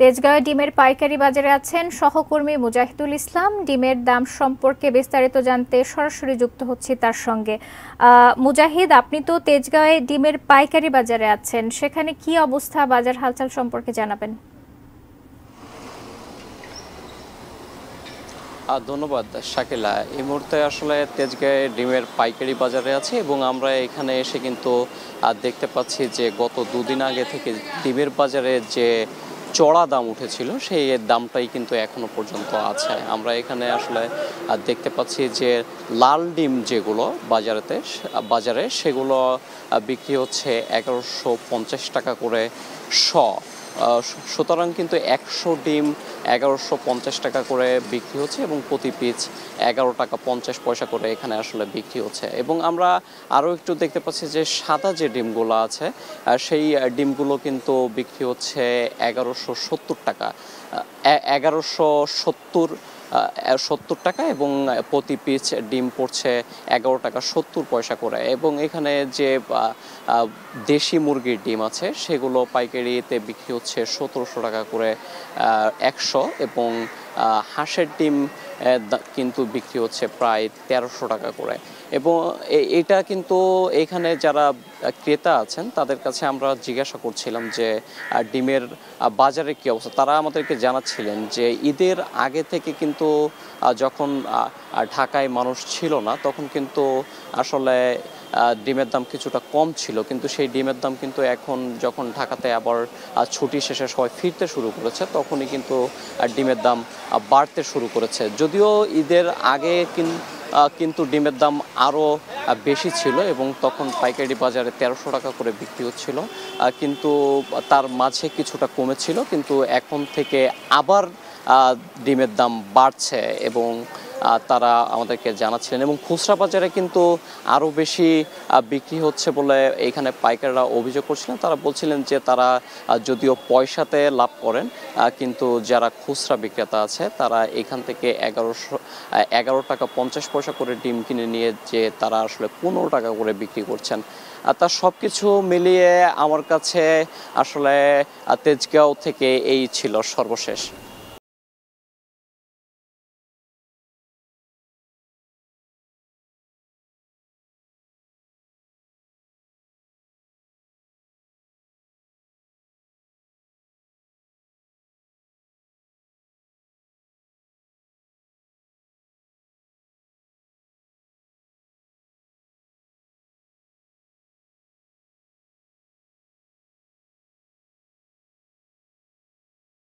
তেজগাঁওয়ে ডিমের পাইকারি বাজারে আছেন সহকর্মী মুজাহিদুল ইসলাম। ডিমের দাম সম্পর্কে বিস্তারিত জানতে সরাসরি যুক্ত হচ্ছি তার সঙ্গে। মুজাহিদ, আপনি তো তেজগাঁওয়ে ডিমের পাইকারি বাজারে আছেন, সেখানে কি অবস্থা, বাজার হালচাল সম্পর্কে জানাবেন। ধন্যবাদ শাকিলা। এই মুহূর্তে আসলে তেজগাঁয়ে ডিমের পাইকারি বাজারে আছে এবং আমরা এখানে এসে কিন্তু দেখতে পাচ্ছি যে গত দুদিন আগে থেকে ডিমের বাজারে যে চড়া দাম উঠেছিল সেই দামটাই কিন্তু এখনো পর্যন্ত আছে। আমরা এখানে আসলে দেখতে পাচ্ছি যে লাল ডিম যেগুলো বাজারে সেগুলো বিক্রি হচ্ছে 1150 টাকা করে শ। সুতরাং কিন্তু 100 ডিম 1150 টাকা করে বিক্রি হচ্ছে এবং প্রতি পিস 11 টাকা 50 পয়সা করে এখানে আসলে বিক্রি হচ্ছে। এবং আমরা আরও একটু দেখতে পাচ্ছি যে সাদা যে ডিমগুলো আছে সেই ডিমগুলো কিন্তু বিক্রি হচ্ছে 1170 টাকা, 1170 টাকা এবং প্রতি পিস ডিম পড়ছে 11 টাকা 70 পয়সা করে। এবং এখানে যে দেশি মুরগির ডিম আছে সেগুলো পাইকারিতে বিক্রি হচ্ছে 1700 টাকা করে 100 এবং হাঁসের ডিম কিন্তু বিক্রি হচ্ছে প্রায় 1300 টাকা করে। এবং এটা কিন্তু এখানে যারা ক্রেতা আছেন তাদের কাছে আমরা জিজ্ঞাসা করছিলাম যে ডিমের বাজারে কী অবস্থা। তারা আমাদেরকে জানাচ্ছিলেন যে ঈদের আগে থেকে কিন্তু যখন ঢাকায় মানুষ ছিল না তখন কিন্তু আসলে ডিমের দাম কিছুটা কম ছিল, কিন্তু সেই ডিমের দাম কিন্তু এখন যখন ঢাকাতে আবার ছুটি শেষে সবাই ফিরতে শুরু করেছে তখনই কিন্তু ডিমের দাম বাড়তে শুরু করেছে। যদিও ঈদের আগে কিন্তু ডিমের দাম আরও বেশি ছিল এবং তখন পাইকারি বাজারে 1300 টাকা করে বিক্রি হচ্ছিল, কিন্তু তার মাঝে কিছুটা কমেছিল, কিন্তু এখন থেকে আবার ডিমের দাম বাড়ছে এবং তারা আমাদেরকে জানাচ্ছিলেন। এবং খুচরা বাজারে কিন্তু আরও বেশি বিক্রি হচ্ছে বলে এখানে পাইকাররা অভিযোগ করছিলেন। তারা বলছিলেন যে তারা যদিও পয়সাতে লাভ করেন কিন্তু যারা খুচরা বিক্রেতা আছে তারা এখান থেকে 11 টাকা 50 পয়সা করে ডিম কিনে নিয়ে যে তারা আসলে 15 টাকা করে বিক্রি করছেন। তার সব কিছু মিলিয়ে আমার কাছে আসলে তেজগাঁও থেকে এই ছিল সর্বশেষ।